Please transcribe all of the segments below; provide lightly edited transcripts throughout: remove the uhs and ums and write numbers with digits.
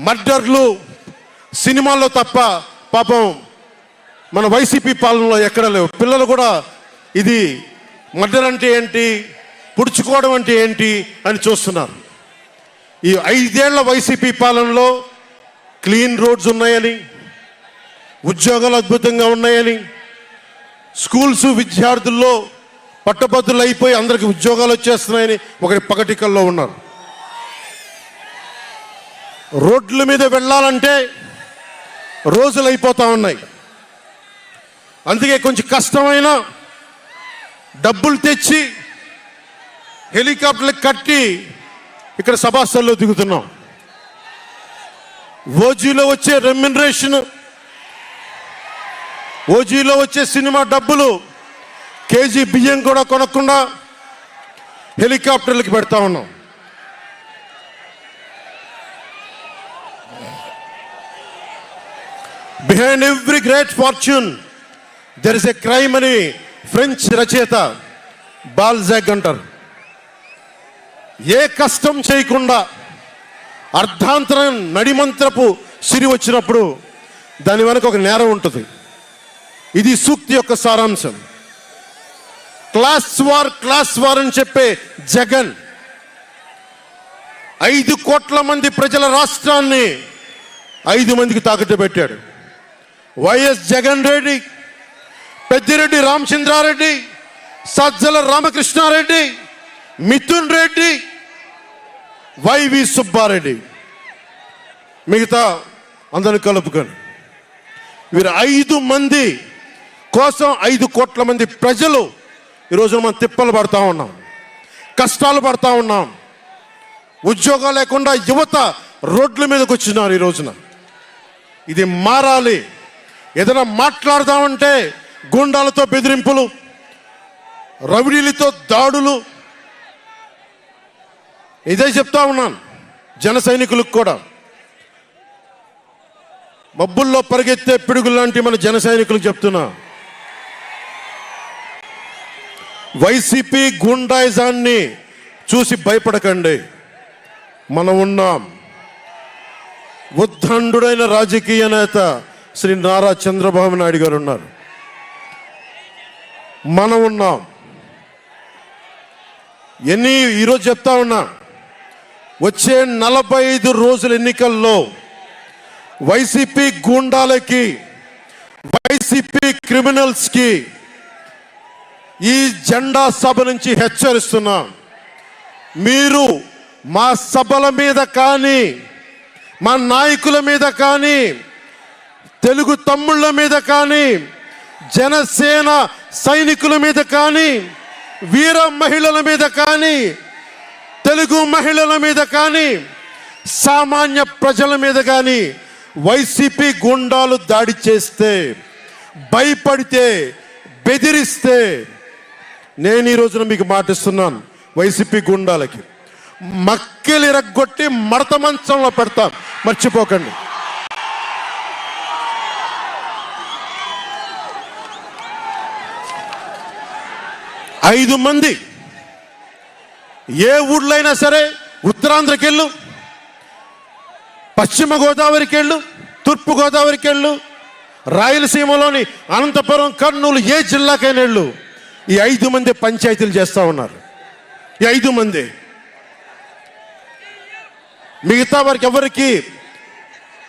మర్డర్లు సినిమాల్లో తప్ప పాపం మన వైసీపీ పాలనలో ఎక్కడ లేవు. పిల్లలు కూడా ఇది మర్డర్ అంటే ఏంటి, పుడుచుకోవడం అంటే ఏంటి అని చూస్తున్నారు. ఈ 5 ఏళ్ల వైసీపీ పాలనలో క్లీన్ రోడ్స్ ఉన్నాయని, ఉద్యోగాలు అద్భుతంగా ఉన్నాయని, స్కూల్స్ విద్యార్థుల్లో పట్టభద్రులు అయిపోయి అందరికి ఉద్యోగాలు వచ్చేస్తున్నాయని ఒకరి పగటికల్లో ఉన్నారు. రోడ్ల మీద వెళ్ళాలంటే రోజులు అయిపోతా ఉన్నాయి. అందుకే కొంచెం కష్టమైన డబ్బులు తెచ్చి హెలికాప్టర్లు కట్టి ఇక్కడ సభాస్థల్లో దిగుతున్నాం. ఓజీలో వచ్చే రెమ్యునరేషన్, ఓజీలో వచ్చే సినిమా డబ్బులు కేజీ బియ్యం కూడా కొనకుండా హెలికాప్టర్లకి పెడతా ఉన్నాం. Behind every great fortune there is a crime అని ఫ్రెంచ్ రచయిత బాల్జాక్ అంటారు. ఏ కష్టం చేయకుండా అర్ధాంతరం నడిమంత్రపు సిరి వచ్చినప్పుడు దాని వెనక ఒక నేరం ఉంటుంది. ఇది సూక్తి యొక్క సారాంశం. క్లాస్ వార్ అని చెప్పే జగన్ 5 కోట్ల మంది ప్రజల రాష్ట్రాన్ని 5 మందికి తాకట్టు పెట్టాడు. వైఎస్ జగన్ రెడ్డి, పెద్దిరెడ్డి రామచంద్రారెడ్డి, సజ్జల రామకృష్ణారెడ్డి, మిథున్ రెడ్డి, వైవి సుబ్బారెడ్డి, మిగతా అందరిని కలుపుకొని వీరు 5 మంది కోసం 5 కోట్ల మంది ప్రజలు ఈరోజు మనం తిప్పలు పడతా ఉన్నాం, కష్టాలు పడతా ఉన్నాం. ఉద్యోగాలు లేకుండా యువత రోడ్ల మీదకి వచ్చినారు. ఈ రోజున ఇది మారాలి. ఏదైనా మాట్లాడదామంటే గుండాలతో బెదిరింపులు, రౌడీలతో దాడులు. ఇదే చెప్తా ఉన్నాను జన సైనికులకు కూడా. మబ్బుల్లో పరిగెత్తే పిడుగులు లాంటి మన జన సైనికులకు చెప్తున్నా, వైసీపీ గుండాయిజాన్ని చూసి భయపడకండి. మనం ఉన్నాం. ఉద్దండుడైన రాజకీయ నేత శ్రీ నారా చంద్రబాబు నాయుడు గారు ఉన్నారు. మనం ఉన్నాం. ఈరోజు చెప్తా ఉన్నా, వచ్చే 45 రోజుల ఎన్నికల్లో వైసీపీ గూండాలకి, వైసీపీ క్రిమినల్స్కి ఈ జెండా సభ నుంచి హెచ్చరిస్తున్నాం. మీరు మా సభల మీద కానీ, మా నాయకుల మీద కానీ, తెలుగు తమ్ముళ్ళ మీద కానీ, జనసేన సైనికుల మీద కానీ, వీర మహిళల మీద కానీ, తెలుగు మహిళల మీద కానీ, సామాన్య ప్రజల మీద కానీ వైసీపీ గుండాలు దాడి చేస్తే, భయపడితే, బెదిరిస్తే నేను ఈ రోజున మీకు మాటిస్తున్నాను, వైసీపీ గుండాలకి మక్కెలు ఇరగ్గొట్టి మడత మంచంలో పెడతాం. మర్చిపోకండి. ఐదు మంది ఏ ఊళ్ళో అయినా సరే, ఉత్తరాంధ్రకి వెళ్ళు, పశ్చిమ గోదావరికి వెళ్ళు, తూర్పు గోదావరికి వెళ్ళు, రాయలసీమలోని అనంతపురం, కర్నూలు, ఏ జిల్లాకైనా వెళ్ళు, ఈ 5 మంది పంచాయతీలు చేస్తూ ఉన్నారు. ఈ 5 మంది. మిగతా వారికి ఎవరికి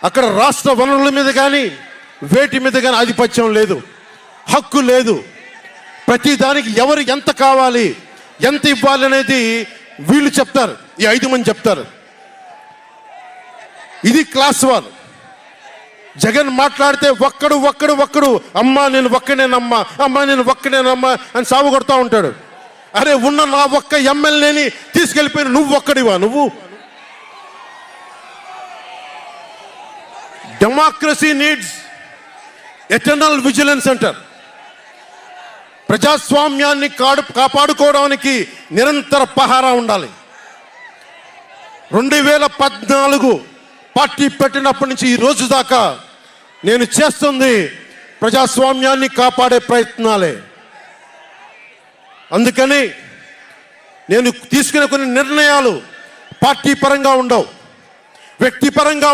అక్కడ రాష్ట్ర వనరుల మీద కానీ, వేటి మీద కానీ ఆధిపత్యం లేదు, హక్కు లేదు. ప్రతి దానికి ఎవరు ఎంత కావాలి, ఎంత ఇవ్వాలి అనేది వీళ్ళు చెప్తారు. ఈ 5 మంది చెప్తారు. ఇది క్లాస్ వార్. జగన్ మాట్లాడితే ఒక్కడు అమ్మా నేను ఒక్కనేనమ్మా, అమ్మా నేను ఒక్కనేనమ్మా అని సాగు కొడతా ఉంటాడు. అరే ఉన్న నా ఒక్క ఎమ్మెల్యేని తీసుకెళ్ళిపోయిన నువ్వు ఒక్కడివా? నువ్వు డెమోక్రసీ నీడ్స్ ఎటర్నల్ విజిలెన్స్ అంటారు. ప్రజాస్వామ్యాన్ని కాపాడుకోవడానికి నిరంతర పహారా ఉండాలి. 2014 పార్టీ పెట్టినప్పటి నుంచి ఈ రోజు దాకా నేను చేస్తుంది ప్రజాస్వామ్యాన్ని కాపాడే ప్రయత్నాలే. అందుకని నేను తీసుకునే కొన్ని నిర్ణయాలు పార్టీ పరంగా ఉండవు, వ్యక్తిపరంగా